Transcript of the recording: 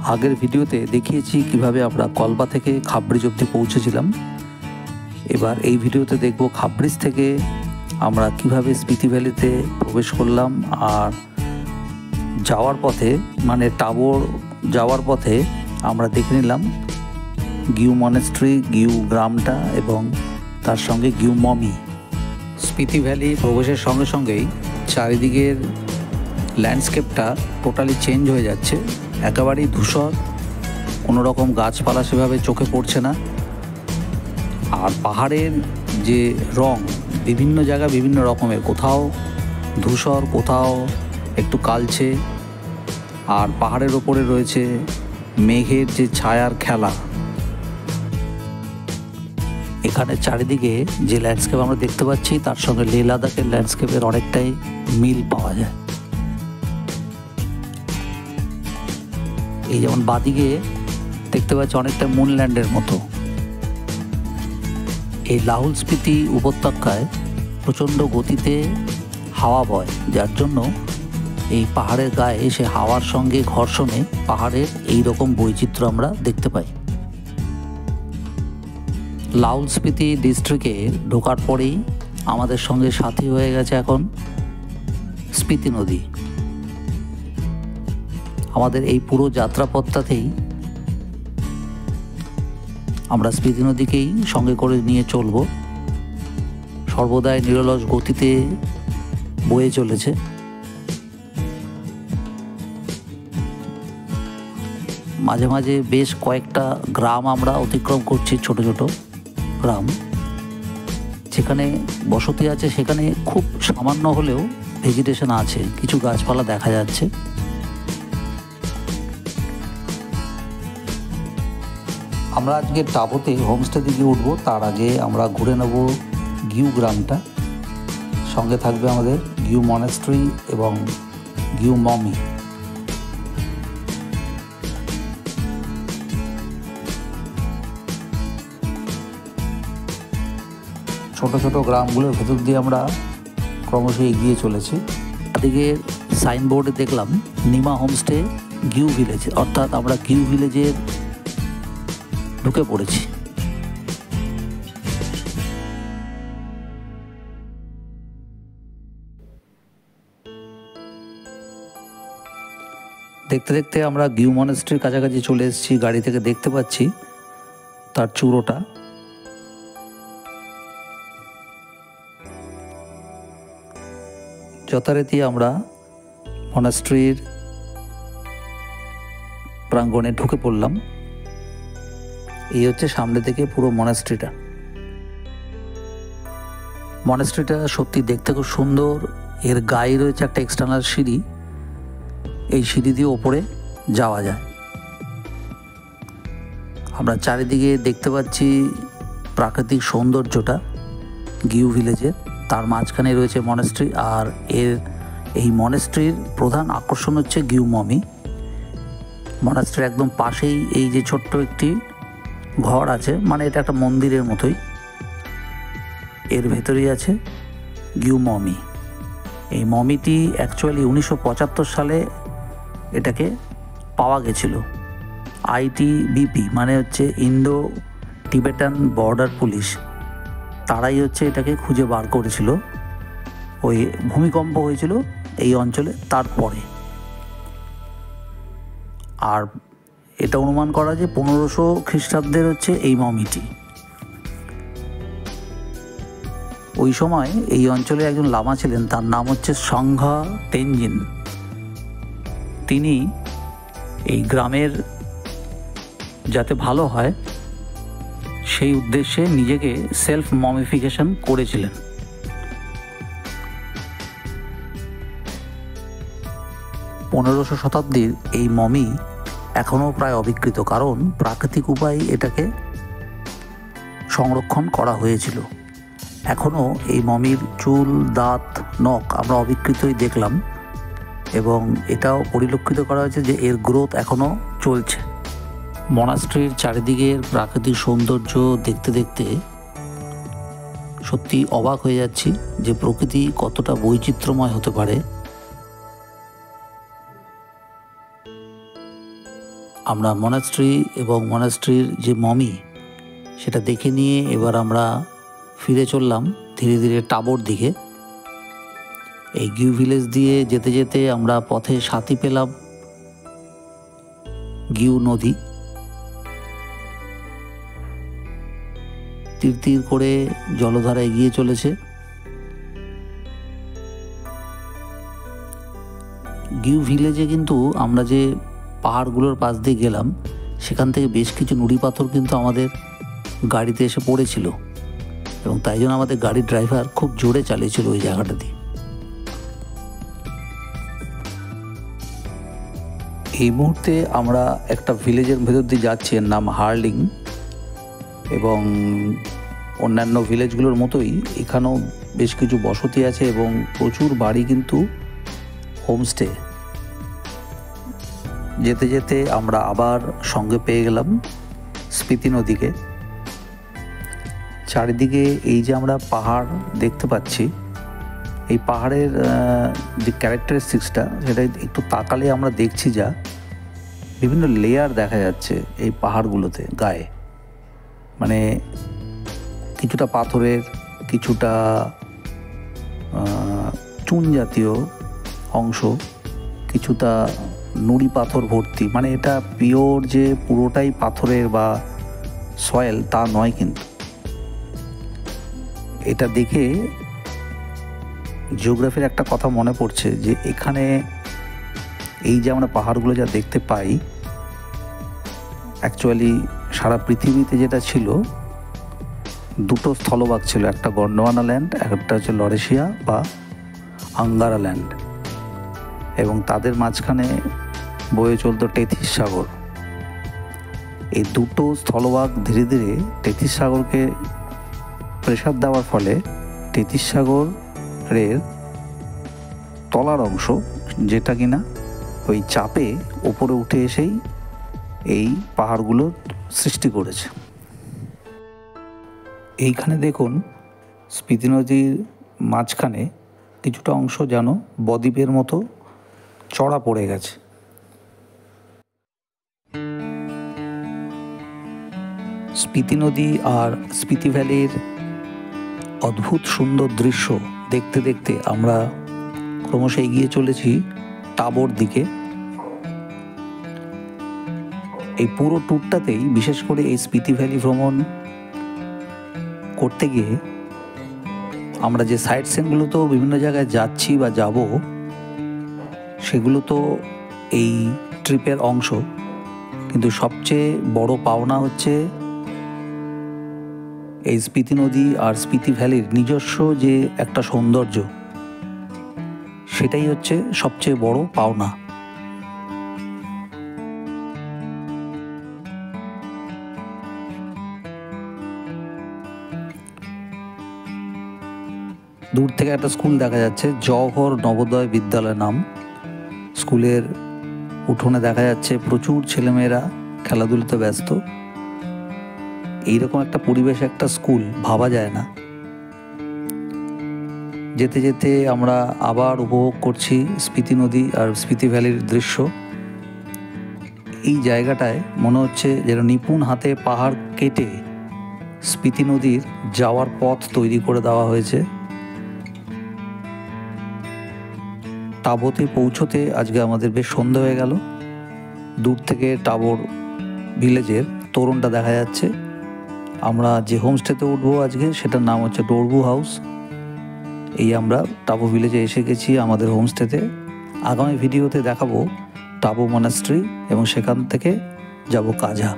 আগের ভিডিওতে দেখিয়েছি কিভাবে আমরা কলবা থেকে খাবড়িজ অবধি পৌঁছেছিলাম। এবার এই ভিডিওতে দেখব খাবড়িজ থেকে আমরা কিভাবে স্পিতি ভ্যালিতে প্রবেশ করলাম, আর যাওয়ার পথে মানে টাবোর যাওয়ার পথে আমরা দেখে নিলাম গিউ মনেস্ট্রি, গিউ গ্রামটা এবং তার সঙ্গে গিউ মমি। স্পিতি ভ্যালি প্রবেশের সঙ্গে সঙ্গেই চারিদিকের ল্যান্ডস্কেপটা টোটালি চেঞ্জ হয়ে যাচ্ছে, একেবারেই ধূসর, কোনো রকম গাছপালা সেভাবে চোখে পড়ছে না। আর পাহাড়ের যে রং বিভিন্ন জায়গায় বিভিন্ন রকমের, কোথাও ধূসর, কোথাও একটু কালচে, আর পাহাড়ের ওপরে রয়েছে মেঘের যে ছায়ার খেলা। এখানে চারিদিকে যে ল্যান্ডস্কেপ আমরা দেখতে পাচ্ছি তার সঙ্গে লেহ লাদাখের ল্যান্ডস্কেপের অনেকটাই মিল পাওয়া যায়। এই যেমন বাদিকে দেখতে পাচ্ছি অনেকটা মুনল্যান্ডের মতো। এই লাহুল স্পিতি উপত্যকায় প্রচণ্ড গতিতে হাওয়া বয়, যার জন্য এই পাহাড়ের গায়ে সে হাওয়ার সঙ্গে ঘর্ষণে পাহাড়ের এই রকম বৈচিত্র্য আমরা দেখতে পাই। লাহুল স্পিতি ডিস্ট্রিক্টে ঢোকার পরেই আমাদের সঙ্গে সাথী হয়ে গেছে এখন স্পিতি নদী। আমাদের এই পুরো যাত্রাপথটাতেই আমরা স্পিতি নদীকেই সঙ্গে করে নিয়ে চলব, সর্বদাই নিরলস গতিতে বয়ে চলেছে। মাঝে মাঝে বেশ কয়েকটা গ্রাম আমরা অতিক্রম করছি, ছোট ছোট গ্রাম, যেখানে বসতি আছে, সেখানে খুব সামান্য হলেও ভেজিটেশন আছে, কিছু গাছপালা দেখা যাচ্ছে। আমরা আজকে টাবোতে হোমস্টে দিকে উঠবো, তার আগে আমরা ঘুরে নেব গিউ গ্রামটা। সঙ্গে থাকবে আমাদের গিউ মনেস্ট্রি এবং গিউ মমি। ছোট ছোট গ্রামগুলোর ভেতর দিয়ে আমরা ক্রমশ এগিয়ে চলেছি। এদিকে সাইনবোর্ডে দেখলাম নিমা হোমস্টে গিউ ভিলেজ, অর্থাৎ আমরা গিউ ভিলেজের ঢুকে পড়েছি। দেখতে দেখতে আমরা গিউ মনেস্ট্রির কাছাকাছি চলে এসেছি। গাড়ি থেকে দেখতে পাচ্ছি তার চূড়োটা। যথারীতি আমরা মনেস্ট্রির প্রাঙ্গণে ঢুকে পড়লাম। এই হচ্ছে সামনে থেকে পুরো মনেস্ট্রিটা। মনেস্ট্রিটা সত্যি দেখতে খুব সুন্দর। এর গায়ে রয়েছে একটা এক্সটার্নাল সিঁড়ি, এই সিঁড়ি দিয়ে ওপরে যাওয়া যায়। আমরা চারিদিকে দেখতে পাচ্ছি প্রাকৃতিক সৌন্দর্যটা গিউ ভিলেজের, তার মাঝখানে রয়েছে মনেস্ট্রি। আর এই মনেস্ট্রির প্রধান আকর্ষণ হচ্ছে গিউ মমি। মনেস্ট্রির একদম পাশেই এই যে ছোট্ট একটি ঘর আছে, মানে এটা একটা মন্দিরের মতোই, এর ভেতরেই আছে গিউ মমি। এই মমিটি অ্যাকচুয়ালি 1975 সালে এটাকে পাওয়া গেছিল। ITBP মানে হচ্ছে ইন্ডো টিবেটান বর্ডার পুলিশ, তারাই হচ্ছে এটাকে খুঁজে বার করেছিল। ওই ভূমিকম্প হয়েছিল এই অঞ্চলে তারপরে। আর এটা অনুমান করা যে 1500 খ্রিস্টাব্দের হচ্ছে এই মমিটি। ওই সময় এই অঞ্চলে একজন লামা ছিলেন, তার নাম হচ্ছে সংঘা তেনজিন। তিনি এই গ্রামের যাতে ভালো হয় সেই উদ্দেশ্যে নিজেকে সেলফ মমিফিকেশন করেছিলেন। পনেরোশো শতাব্দীর এই মমি এখনও প্রায় অবিকৃত, কারণ প্রাকৃতিক উপায়ে এটাকে সংরক্ষণ করা হয়েছিল। এখনও এই মমির চুল, দাঁত, নখ আমরা অবিকৃতই দেখলাম, এবং এটাও পরিলক্ষিত করা হয়েছে যে এর গ্রোথ এখনও চলছে। মনাস্ট্রির চারিদিকের প্রাকৃতিক সৌন্দর্য দেখতে দেখতে সত্যি অবাক হয়ে যাচ্ছি যে প্রকৃতি কতটা বৈচিত্র্যময় হতে পারে। আমরা মনাস্ট্রি এবং মনাস্ট্রির যে মমি সেটা দেখে নিয়ে এবার আমরা ফিরে চললাম ধীরে ধীরে টাবোর দিকে। এই গিউ ভিলেজ দিয়ে যেতে যেতে আমরা পথে সাথী পেলাম গিউ নদী। তীর তীর করে জলধারা এগিয়ে চলেছে। গিউ ভিলেজে কিন্তু আমরা যে পাহাড়গুলোর পাশ দিয়ে গেলাম সেখান থেকে বেশ কিছু নুড়ি পাথর কিন্তু আমাদের গাড়িতে এসে পড়েছিল এবং তাই জন্য আমাদের গাড়ির ড্রাইভার খুব জোরে চালিয়েছিল ওই জায়গাটা দিয়ে। এই মুহূর্তে আমরা একটা ভিলেজের ভেতর দিয়ে যাচ্ছি, এর নাম হার্লিং, এবং অন্যান্য ভিলেজগুলোর মতোই এখানেও বেশ কিছু বসতি আছে এবং প্রচুর বাড়ি কিন্তু হোমস্টে। যেতে যেতে আমরা আবার সঙ্গে পেয়ে গেলাম স্পিতি নদীকে। চারিদিকে এই যে আমরা পাহাড় দেখতে পাচ্ছি, এই পাহাড়ের যে ক্যারেক্টারিস্টিক্সটা সেটা একটু তাকালে আমরা দেখছি যা বিভিন্ন লেয়ার দেখা যাচ্ছে এই পাহাড়গুলোতে গায়ে, মানে কিছুটা পাথরের, কিছুটা চুন জাতীয় অংশ, কিছুটা নুড়ি পাথর ভর্তি। মানে এটা পিওর যে পুরোটাই পাথরের বা সয়েল তা নয়, কিন্তু এটা দেখে জিওগ্রাফির একটা কথা মনে পড়ছে যে এখানে এই যে আমরা পাহাড়গুলো যা দেখতে পাই, অ্যাকচুয়ালি সারা পৃথিবীতে যেটা ছিল দুটো স্থলভাগ ছিল, একটা গন্ডোয়ানা ল্যান্ড, একটা হচ্ছে লরেশিয়া বা আঙ্গারা ল্যান্ড, এবং তাদের মাঝখানে বয়ে চলতো টেথিস সাগর। এই দুটো স্থলভাগ ধীরে ধীরে টেথিস সাগরকে প্রেসার দেওয়ার ফলে টেথিস সাগরের তলার অংশ, যেটা কিনা ওই চাপে ওপরে উঠে এসেই এই পাহাড়গুলো সৃষ্টি করেছে। এইখানে দেখুন স্পিতি নদীর মাঝখানে কিছুটা অংশ যেন বদ্বীপের মতো চড়া পড়ে গেছে। স্পিতি নদী আর স্পিতি ভ্যালির অদ্ভুত সুন্দর দৃশ্য দেখতে দেখতে আমরা ক্রমশ এগিয়ে চলেছি টাবোর দিকে। এই পুরো ট্যুরটাতেই, বিশেষ করে এই স্পিতি ভ্যালি ভ্রমণ করতে গিয়ে আমরা যে সাইট সিনগুলো তো বিভিন্ন জায়গায় যাচ্ছি বা যাব, সেগুলো তো এই ট্রিপের অংশ, কিন্তু সবচেয়ে বড় পাওনা হচ্ছে এই স্পিতি নদী আর স্পিতি ভ্যালির নিজস্ব যে একটা সৌন্দর্য, সেটাই হচ্ছে সবচেয়ে বড় পাওনা। দূর থেকে একটা স্কুল দেখা যাচ্ছে, জওহর নবোদয় বিদ্যালয় নাম। স্কুলের উঠোনে দেখা যাচ্ছে প্রচুর ছেলেমেয়েরা খেলাধুলাতে ব্যস্ত। এইরকম একটা পরিবেশে একটা স্কুল ভাবা যায় না। যেতে যেতে আমরা আবার উপভোগ করছি স্পিতি নদী আর স্পিতি ভ্যালির দৃশ্য। এই জায়গাটায় মনে হচ্ছে যেন নিপুণ হাতে পাহাড় কেটে স্পিতি নদীর যাওয়ার পথ তৈরি করে দেওয়া হয়েছে। টাবোতে পৌঁছতে আজকে আমাদের বেশ সন্ধ্যা হয়ে গেল। দূর থেকে টাবোর ভিলেজের তোরণটা দেখা যাচ্ছে। আমরা যে হোমস্টেতে উঠবো আজকে সেটার নাম হচ্ছে ডোরবু হাউস। এই আমরা টাবো ভিলেজে এসে গেছি আমাদের হোমস্টেতে। আগামী ভিডিওতে দেখাবো টাবো মনাস্ট্রি এবং সেখান থেকে যাব কাজা।